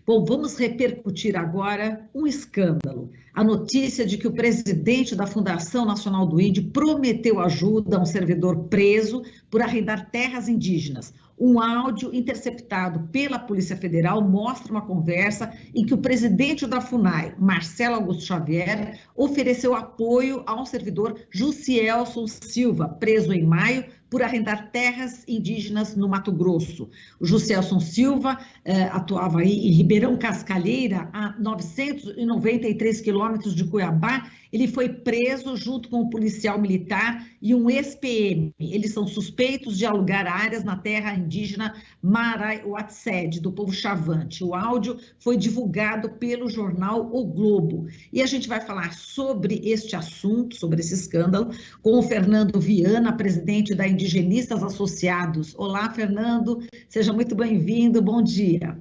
Bom, vamos repercutir agora um escândalo. A notícia de que o presidente da Fundação Nacional do Índio prometeu ajuda a um servidor preso por arrendar terras indígenas. Um áudio interceptado pela Polícia Federal mostra uma conversa em que o presidente da FUNAI, Marcelo Augusto Xavier, ofereceu apoio a um servidor, Jussielson Silva, preso em maio por arrendar terras indígenas no Mato Grosso. O Jussielson Silva atuava aí em Ribeirão Cascalheira, a 993 quilômetros de Cuiabá. Ele foi preso junto com um policial militar e um ex-PM. Eles são suspeitos de alugar áreas na terra indígena Marai-Uatsed, do povo Chavante. O áudio foi divulgado pelo jornal O Globo. E a gente vai falar sobre este assunto, sobre esse escândalo, com o Fernando Viana, presidente da Indigenistas Associados. Olá, Fernando, seja muito bem-vindo, bom dia.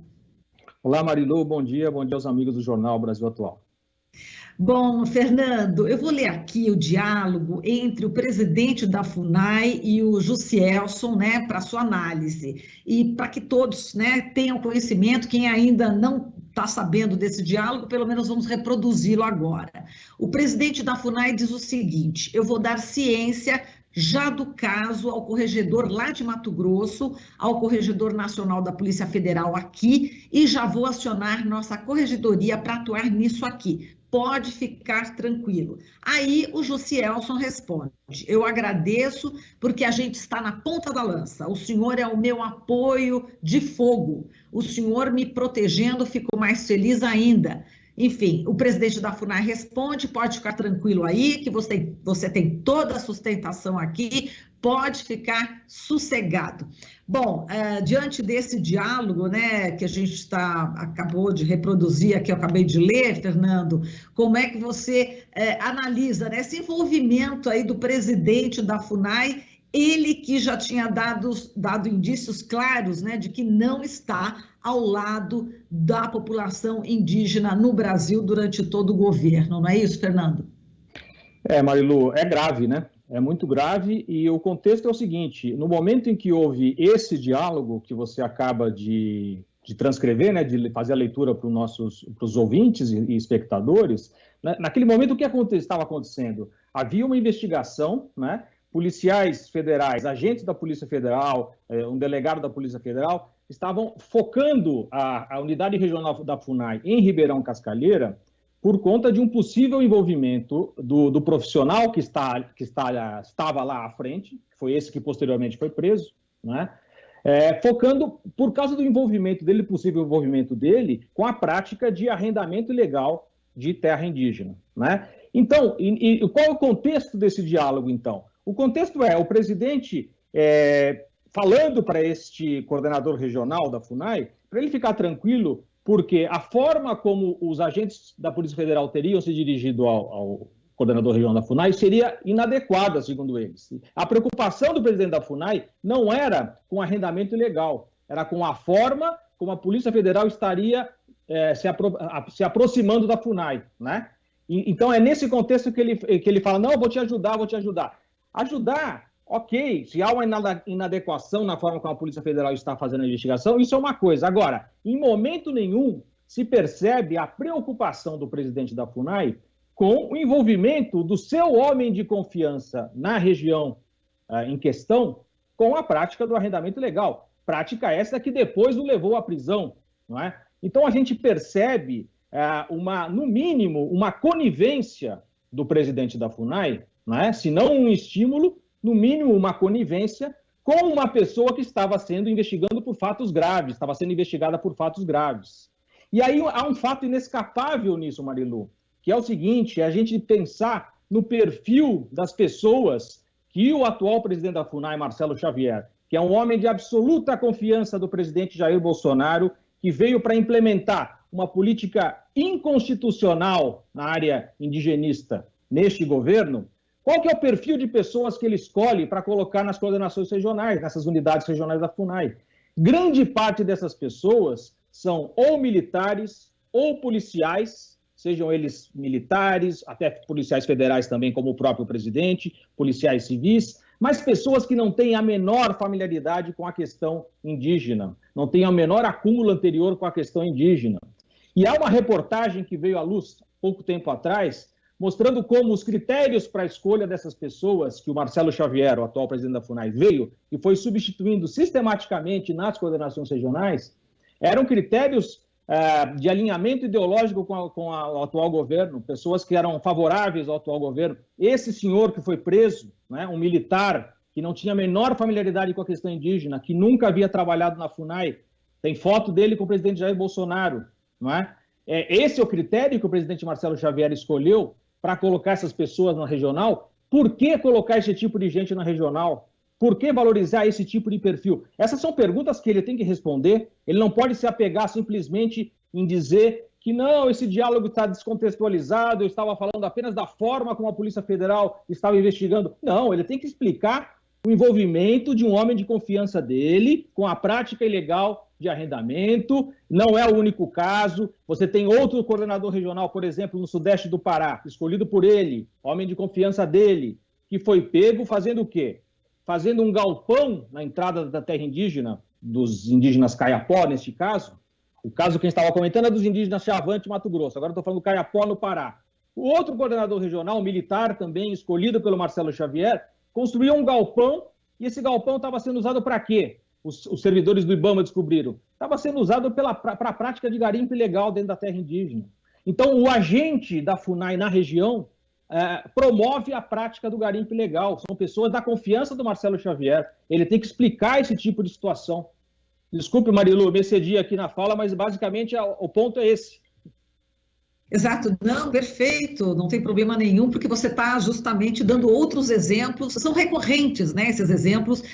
Olá, Marilu, bom dia aos amigos do Jornal Brasil Atual. Bom, Fernando, eu vou ler aqui o diálogo entre o presidente da FUNAI e o Jussielson, né, para sua análise. E para que todos, né, tenham conhecimento, quem ainda não está sabendo desse diálogo, pelo menos vamos reproduzi-lo agora. O presidente da FUNAI diz o seguinte: eu vou dar ciência já do caso ao corregedor lá de Mato Grosso, ao Corregedor Nacional da Polícia Federal aqui, e já vou acionar nossa corregedoria para atuar nisso aqui. Pode ficar tranquilo. Aí o Jussielson responde: eu agradeço porque a gente está na ponta da lança. O senhor é o meu apoio de fogo. O senhor me protegendo, fico mais feliz ainda. Enfim, o presidente da FUNAI responde: pode ficar tranquilo aí, que você tem toda a sustentação aqui, pode ficar sossegado. Bom, diante desse diálogo, né, que a gente acabou de reproduzir aqui, eu acabei de ler, Fernando, como é que você analisa, né, esse envolvimento aí do presidente da FUNAI, ele que já tinha dado indícios claros, né, de que não está ao lado da população indígena no Brasil durante todo o governo, não é isso, Fernando? Marilu, é grave, né? É muito grave, e o contexto é o seguinte: no momento em que houve esse diálogo que você acaba de transcrever, né, de fazer a leitura para os ouvintes e espectadores, né, naquele momento o que estava acontecendo? Havia uma investigação, né, policiais federais, agentes da Polícia Federal, um delegado da Polícia Federal, estavam focando a unidade regional da FUNAI em Ribeirão Cascalheira por conta de um possível envolvimento do profissional que estava lá à frente, que foi esse que posteriormente foi preso, né? Focando por causa do envolvimento dele, possível envolvimento dele, com a prática de arrendamento ilegal de terra indígena, né? Então, qual é o contexto desse diálogo, então? O contexto é o presidente falando para este coordenador regional da FUNAI, para ele ficar tranquilo, porque a forma como os agentes da Polícia Federal teriam se dirigido ao coordenador regional da FUNAI seria inadequada, segundo eles. A preocupação do presidente da FUNAI não era com arrendamento ilegal, era com a forma como a Polícia Federal estaria se aproximando da FUNAI, né? Então é nesse contexto que ele fala: não, eu vou te ajudar. Ajudar, ok, se há uma inadequação na forma como a Polícia Federal está fazendo a investigação, isso é uma coisa. Agora, em momento nenhum se percebe a preocupação do presidente da FUNAI com o envolvimento do seu homem de confiança na região em questão com a prática do arrendamento ilegal. Prática essa que depois o levou à prisão, não é? Então a gente percebe, no mínimo, uma conivência do presidente da FUNAI, não é? Se não um estímulo, no mínimo uma conivência com uma pessoa que estava sendo investigada por fatos graves. E aí há um fato inescapável nisso, Marilu, que é o seguinte: é a gente pensar no perfil das pessoas que o atual presidente da FUNAI, Marcelo Xavier, que é um homem de absoluta confiança do presidente Jair Bolsonaro, que veio para implementar uma política inconstitucional na área indigenista neste governo. Qual que é o perfil de pessoas que ele escolhe para colocar nas coordenações regionais, nessas unidades regionais da FUNAI? Grande parte dessas pessoas são ou militares ou policiais, sejam eles militares, até policiais federais também, como o próprio presidente, policiais civis, mas pessoas que não têm a menor familiaridade com a questão indígena, não têm o menor acúmulo anterior com a questão indígena. E há uma reportagem que veio à luz pouco tempo atrás, mostrando como os critérios para a escolha dessas pessoas, que o Marcelo Xavier, o atual presidente da FUNAI, veio e foi substituindo sistematicamente nas coordenações regionais, eram critérios de alinhamento ideológico com o atual governo, pessoas que eram favoráveis ao atual governo. Esse senhor que foi preso, né, um militar que não tinha a menor familiaridade com a questão indígena, que nunca havia trabalhado na FUNAI, tem foto dele com o presidente Jair Bolsonaro, não é? Esse é o critério que o presidente Marcelo Xavier escolheu para colocar essas pessoas na regional. Por que colocar esse tipo de gente na regional? Por que valorizar esse tipo de perfil? Essas são perguntas que ele tem que responder. Ele não pode se apegar simplesmente em dizer que não, esse diálogo está descontextualizado, eu estava falando apenas da forma como a Polícia Federal estava investigando. Não, ele tem que explicar o envolvimento de um homem de confiança dele com a prática ilegal de arrendamento. Não é o único caso. Você tem outro coordenador regional, por exemplo, no sudeste do Pará, escolhido por ele, homem de confiança dele, que foi pego fazendo o quê? Fazendo um galpão na entrada da terra indígena, dos indígenas Caiapó, neste caso. O caso que a gente estava comentando é dos indígenas Chavante, Mato Grosso. Agora estou falando do Caiapó, no Pará. O outro coordenador regional, militar também, escolhido pelo Marcelo Xavier, construiu um galpão, e esse galpão estava sendo usado para quê? Os servidores do IBAMA descobriram. Estava sendo usado para a prática de garimpo ilegal dentro da terra indígena. Então, o agente da FUNAI na região promove a prática do garimpo ilegal. São pessoas da confiança do Marcelo Xavier. Ele tem que explicar esse tipo de situação. Desculpe, Marilu, me excedi aqui na fala, mas basicamente o ponto é esse. Exato, não, perfeito, não tem problema nenhum, porque você está justamente dando outros exemplos, são recorrentes, né, esses exemplos,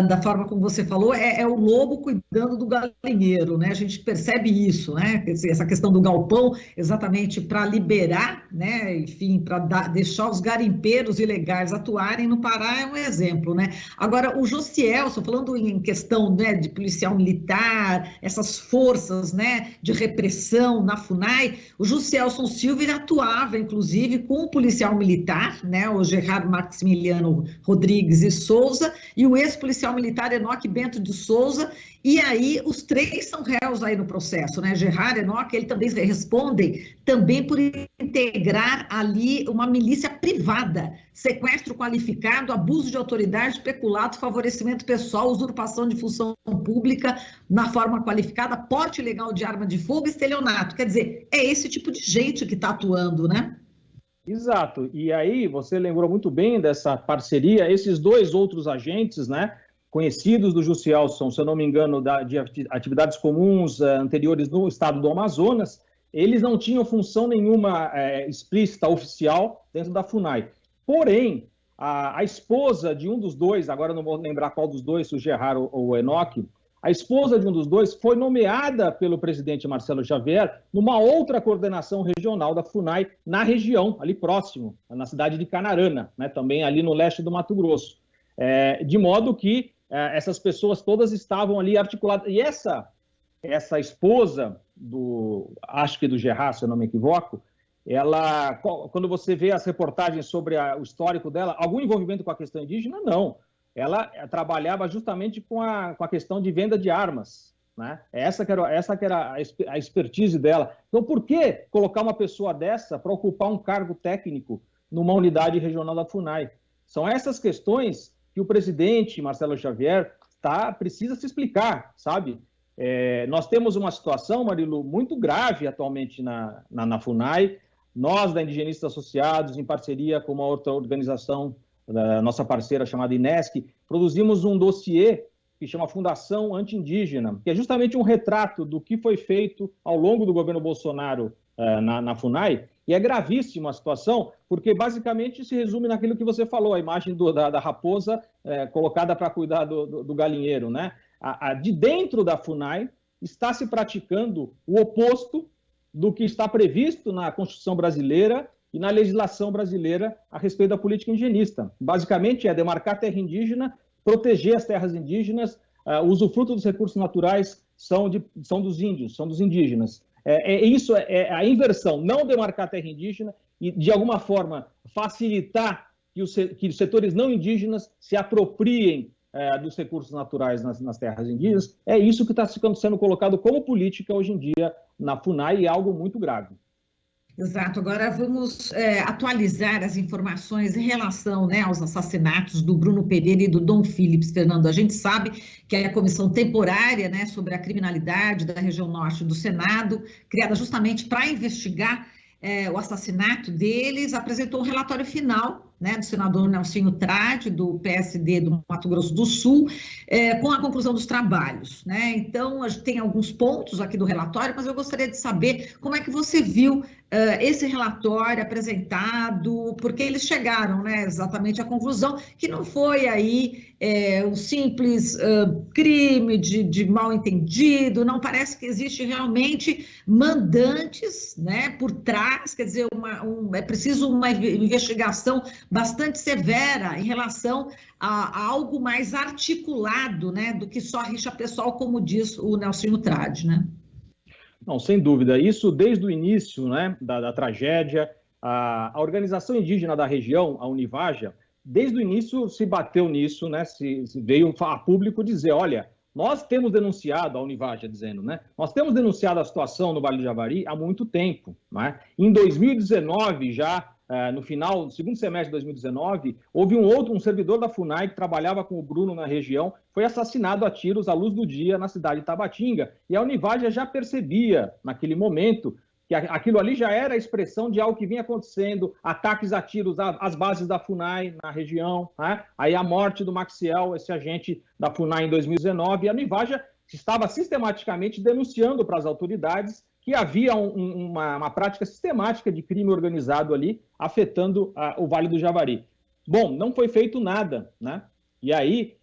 da forma como você falou, é o lobo cuidando do galinheiro, né, a gente percebe isso, né, essa questão do galpão, exatamente para liberar, né, enfim, para deixar os garimpeiros ilegais atuarem no Pará é um exemplo, né. Agora, o Josielson, falando em questão, né, de policial militar, essas forças, né, de repressão na FUNAI, o Josielson Silva ele atuava, inclusive, com o policial militar, né, o Gerardo Maximiliano Rodrigues e Souza, e o ex-policial militar Enoque Bento de Souza, e aí os três são réus aí no processo, né, Gerardo, Enoque, ele também respondem também por integrar ali uma milícia privada, sequestro qualificado, abuso de autoridade, peculato, favorecimento pessoal, usurpação de função pública na forma qualificada, porte ilegal de arma de fogo e estelionato. Quer dizer, é esse tipo de gente que está atuando, né? Exato. E aí você lembrou muito bem dessa parceria. Esses dois outros agentes, né, conhecidos do Josielson, se eu não me engano, de atividades comuns anteriores no estado do Amazonas, eles não tinham função nenhuma explícita, oficial, dentro da FUNAI. Porém, a esposa de um dos dois, agora não vou lembrar qual dos dois, se o Gerardo ou o Enoque, a esposa de um dos dois foi nomeada pelo presidente Marcelo Xavier numa outra coordenação regional da FUNAI na região, ali próximo, na cidade de Canarana, né, também ali no leste do Mato Grosso. De modo que essas pessoas todas estavam ali articuladas. E essa esposa, acho que do Gerard, se eu não me equivoco, ela, quando você vê as reportagens sobre o histórico dela, algum envolvimento com a questão indígena? Não. Ela trabalhava justamente com a questão de venda de armas, né? Essa que era a expertise dela. Então, por que colocar uma pessoa dessa para ocupar um cargo técnico numa unidade regional da FUNAI? São essas questões que o presidente Marcelo Xavier precisa se explicar, sabe? Nós temos uma situação, Marilu, muito grave atualmente na FUNAI. Nós, da Indigenistas Associados, em parceria com uma outra organização, da nossa parceira chamada INESC, produzimos um dossiê que chama Fundação Anti-Indígena, que é justamente um retrato do que foi feito ao longo do governo Bolsonaro na FUNAI, e é gravíssima a situação, porque basicamente se resume naquilo que você falou, a imagem da raposa colocada para cuidar do galinheiro, né? De dentro da FUNAI está se praticando o oposto do que está previsto na Constituição brasileira e na legislação brasileira a respeito da política indigenista. Basicamente é demarcar terra indígena, proteger as terras indígenas, o usufruto dos recursos naturais são dos índios, são dos indígenas. Isso é a inversão, não demarcar terra indígena e, de alguma forma, facilitar que os setores não indígenas se apropriem dos recursos naturais nas terras indígenas. É isso que está sendo colocado como política hoje em dia na FUNAI e é algo muito grave. Exato. Agora vamos atualizar as informações em relação, né, aos assassinatos do Bruno Pereira e do Dom Phillips, Fernando. A gente sabe que é a comissão temporária, né, sobre a criminalidade da região norte do Senado, criada justamente para investigar o assassinato deles, apresentou um relatório final, né, do senador Nelsinho Trade, do PSD do Mato Grosso do Sul, com a conclusão dos trabalhos, né? Então, a gente tem alguns pontos aqui do relatório, mas eu gostaria de saber como é que você viu esse relatório apresentado, porque eles chegaram, né, exatamente à conclusão que não foi aí um simples crime de mal-entendido, não parece que existe realmente mandantes, né, por trás, quer dizer, é preciso uma investigação bastante severa em relação a algo mais articulado, né, do que só rixa pessoal, como diz o Nelsinho Trade, né? Não, sem dúvida. Isso desde o início, né, da tragédia, a organização indígena da região, a Univaja, desde o início se bateu nisso, né, se veio a público dizer, olha, nós temos denunciado, a Univaja dizendo, né, nós temos denunciado a situação no Vale do Javari há muito tempo, né? Em 2019, já no final, no segundo semestre de 2019, houve um servidor da FUNAI que trabalhava com o Bruno na região, foi assassinado a tiros à luz do dia na cidade de Tabatinga. E a Univaja já percebia, naquele momento, que aquilo ali já era a expressão de algo que vinha acontecendo, ataques a tiros às bases da FUNAI na região, né? Aí a morte do Maxiel, esse agente da FUNAI em 2019, e a Univaja estava sistematicamente denunciando para as autoridades que havia uma prática sistemática de crime organizado ali, afetando o Vale do Javari. Bom, não foi feito nada, né? E aí,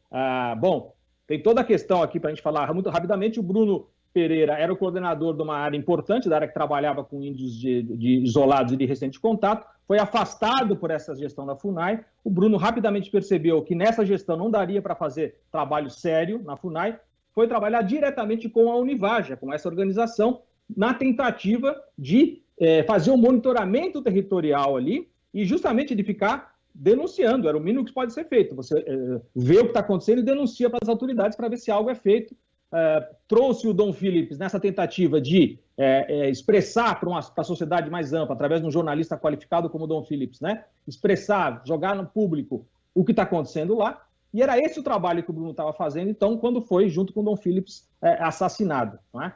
bom, tem toda a questão aqui para a gente falar muito rapidamente. O Bruno Pereira era o coordenador de uma área importante, da área que trabalhava com índios de isolados e de recente contato, foi afastado por essa gestão da FUNAI. O Bruno rapidamente percebeu que nessa gestão não daria para fazer trabalho sério na FUNAI, foi trabalhar diretamente com a Univaja, com essa organização, na tentativa de fazer um monitoramento territorial ali e justamente de ficar denunciando, era o mínimo que pode ser feito. Você vê o que está acontecendo e denuncia para as autoridades para ver se algo é feito. Trouxe o Dom Phillips nessa tentativa de expressar para a sociedade mais ampla, através de um jornalista qualificado como o Dom Phillips, né? Expressar, jogar no público o que está acontecendo lá. E era esse o trabalho que o Bruno estava fazendo, então, quando foi, junto com o Dom Phillips, assassinado, não é?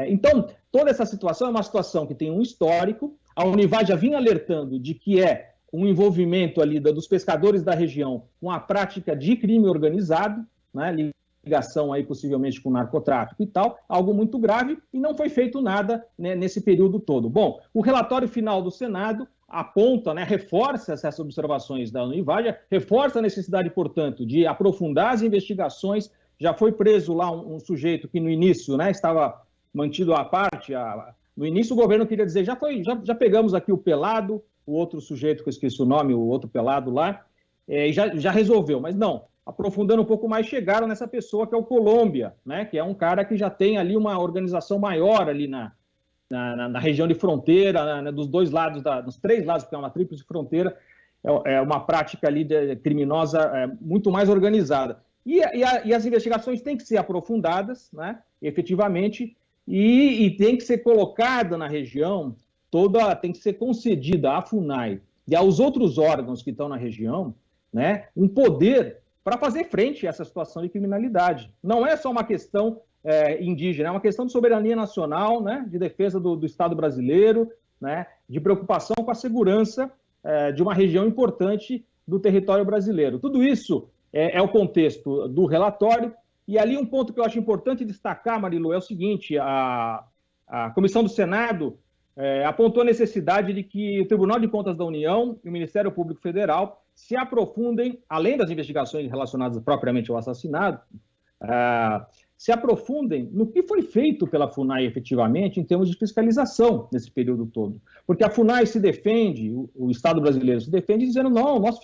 Então, toda essa situação é uma situação que tem um histórico. A Univaja já vinha alertando de que é um envolvimento ali dos pescadores da região com a prática de crime organizado, né, ligação aí possivelmente com narcotráfico e tal, algo muito grave, e não foi feito nada, né, nesse período todo. Bom, o relatório final do Senado aponta, né, reforça essas observações da Univaja, reforça a necessidade, portanto, de aprofundar as investigações. Já foi preso lá um sujeito que no início, né, estava mantido à parte. No início o governo queria dizer, já pegamos aqui o Pelado, o outro sujeito que eu esqueci o nome, o outro Pelado lá, e já resolveu, mas não. Aprofundando um pouco mais, chegaram nessa pessoa que é o Colômbia, né, que é um cara que já tem ali uma organização maior ali na região de fronteira, dos dois lados, dos três lados, porque é uma tríplice fronteira, é uma prática ali criminosa muito mais organizada. E as investigações têm que ser aprofundadas, né, efetivamente, e tem que ser colocada na região, tem que ser concedida à FUNAI e aos outros órgãos que estão na região, né, um poder para fazer frente a essa situação de criminalidade. Não é só uma questão indígena, é uma questão de soberania nacional, né, de defesa do Estado brasileiro, né, de preocupação com a segurança de uma região importante do território brasileiro. Tudo isso é o contexto do relatório. E ali um ponto que eu acho importante destacar, Marilu, é o seguinte: a Comissão do Senado apontou a necessidade de que o Tribunal de Contas da União e o Ministério Público Federal se aprofundem, além das investigações relacionadas propriamente ao assassinato, se aprofundem no que foi feito pela FUNAI efetivamente em termos de fiscalização nesse período todo. Porque a FUNAI se defende, o Estado brasileiro se defende dizendo, não, nós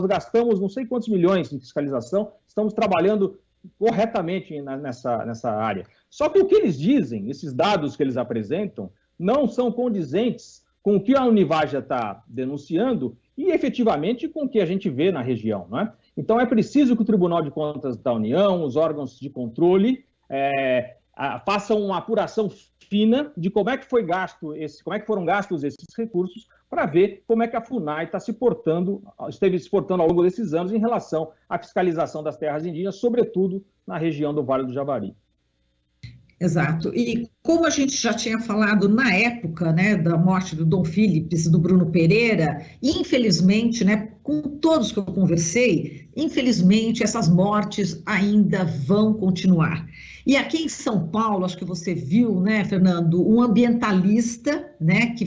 gastamos não sei quantos milhões em fiscalização, estamos trabalhando corretamente nessa área. Só que o que eles dizem, esses dados que eles apresentam, não são condizentes com o que a Univaja está denunciando e, efetivamente, com o que a gente vê na região, né? Então, é preciso que o Tribunal de Contas da União, os órgãos de controle, faça uma apuração fina de como é que foi gasto como é que foram gastos esses recursos, para ver como é que a FUNAI esteve se portando ao longo desses anos em relação à fiscalização das terras indígenas, sobretudo na região do Vale do Javari. Exato. E como a gente já tinha falado na época, né, da morte do Dom Philips e do Bruno Pereira, infelizmente, né, com todos que eu conversei, infelizmente essas mortes ainda vão continuar. E aqui em São Paulo, acho que você viu, né, Fernando, um ambientalista, né, que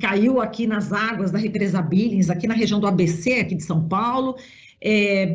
caiu aqui nas águas da represa Billings, aqui na região do ABC, aqui de São Paulo.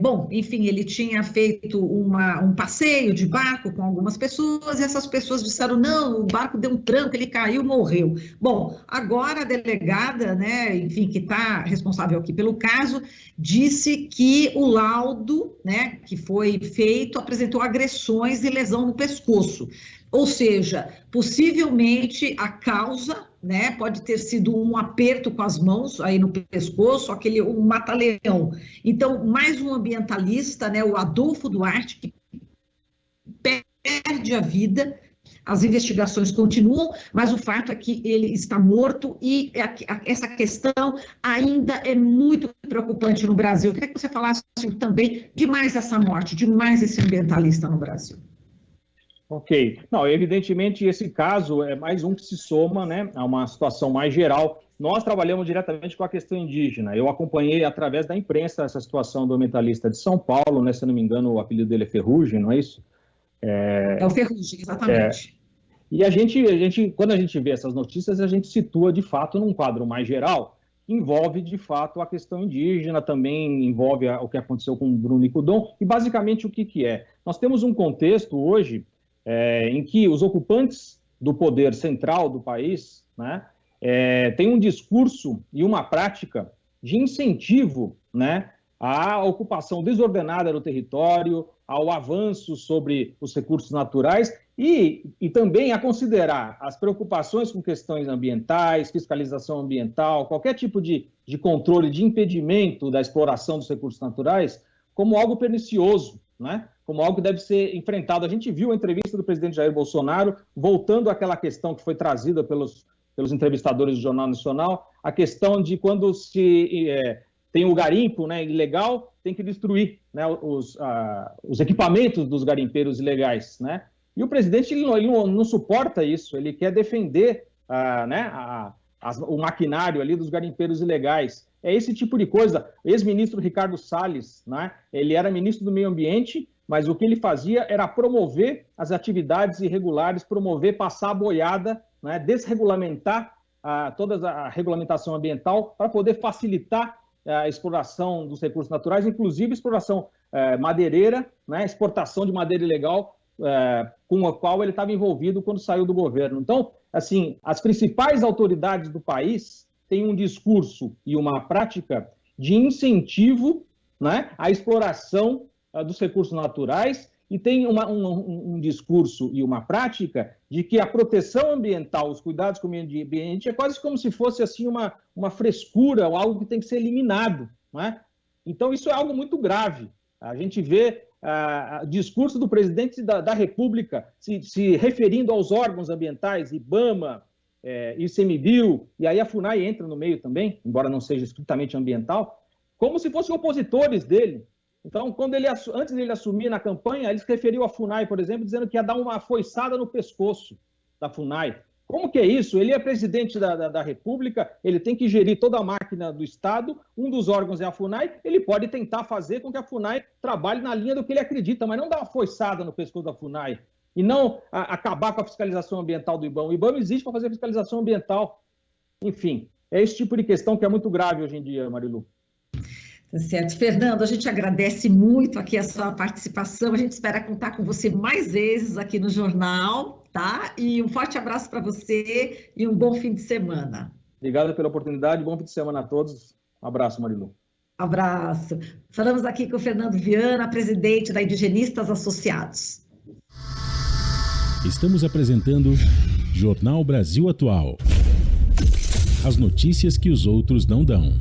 Bom, enfim, ele tinha feito um passeio de barco com algumas pessoas e essas pessoas disseram, não, o barco deu um tranco, ele caiu, morreu. Bom, agora a delegada, né, enfim, que está responsável aqui pelo caso, disse que o laudo, né, que foi feito apresentou agressões e lesão no pescoço. Ou seja, possivelmente a causa, né, pode ter sido um aperto com as mãos aí no pescoço, um mata-leão. Então, mais um ambientalista, né, o Adolfo Duarte, que perde a vida. As investigações continuam, mas o fato é que ele está morto e essa questão ainda é muito preocupante no Brasil. Eu queria que você falasse também de mais essa morte, de mais esse ambientalista no Brasil. Ok. Não, evidentemente esse caso é mais um que se soma, né, a uma situação mais geral. Nós trabalhamos diretamente com a questão indígena. Eu acompanhei através da imprensa essa situação do ambientalista de São Paulo, né, se não me engano o apelido dele é Ferrugem, não é isso? É o Ferrugem, exatamente. E quando a gente vê essas notícias, a gente situa de fato num quadro mais geral, envolve de fato a questão indígena, também envolve o que aconteceu com o Bruno Nicodon, e basicamente o que é? Nós temos um contexto hoje em que os ocupantes do poder central do país, né, têm um discurso e uma prática de incentivo, né, à ocupação desordenada do território, ao avanço sobre os recursos naturais e também a considerar as preocupações com questões ambientais, fiscalização ambiental, qualquer tipo de controle, de impedimento da exploração dos recursos naturais como algo pernicioso, né? Como algo que deve ser enfrentado. A gente viu a entrevista do presidente Jair Bolsonaro, voltando àquela questão que foi trazida pelos entrevistadores do Jornal Nacional, a questão de quando tem o garimpo, né, ilegal, tem que destruir, né, os equipamentos dos garimpeiros ilegais, né? E o presidente ele não suporta isso, ele quer defender né, o maquinário ali dos garimpeiros ilegais. É esse tipo de coisa. Ex-ministro Ricardo Salles, né, ele era ministro do Meio Ambiente, mas o que ele fazia era promover as atividades irregulares, passar a boiada, né, desregulamentar toda a regulamentação ambiental para poder facilitar a exploração dos recursos naturais, inclusive exploração madeireira, né, exportação de madeira ilegal, com a qual ele estava envolvido quando saiu do governo. Então, assim, as principais autoridades do país têm um discurso e uma prática de incentivo, né, à exploração dos recursos naturais e tem um discurso e uma prática de que a proteção ambiental, os cuidados com o meio ambiente é quase como se fosse assim uma frescura ou algo que tem que ser eliminado, não é? Então isso é algo muito grave. A gente vê o discurso do presidente da República se referindo aos órgãos ambientais, IBAMA, ICMBio, e aí a FUNAI entra no meio também, embora não seja estritamente ambiental, como se fossem opositores dele. Então, antes dele assumir na campanha, ele se referiu à FUNAI, por exemplo, dizendo que ia dar uma foiçada no pescoço da FUNAI. Como que é isso? Ele é presidente da República, ele tem que gerir toda a máquina do Estado, um dos órgãos é a FUNAI, ele pode tentar fazer com que a FUNAI trabalhe na linha do que ele acredita, mas não dar uma foiçada no pescoço da FUNAI e não acabar com a fiscalização ambiental do IBAMA. O IBAMA existe para fazer fiscalização ambiental. Enfim, é esse tipo de questão que é muito grave hoje em dia, Marilu. Tá certo. Fernando, a gente agradece muito aqui a sua participação, a gente espera contar com você mais vezes aqui no jornal, tá? E um forte abraço para você e um bom fim de semana. Obrigado pela oportunidade, bom fim de semana a todos. Um abraço, Marilu. Abraço. Falamos aqui com o Fernando Viana, presidente da Indigenistas Associados. Estamos apresentando Jornal Brasil Atual. As notícias que os outros não dão.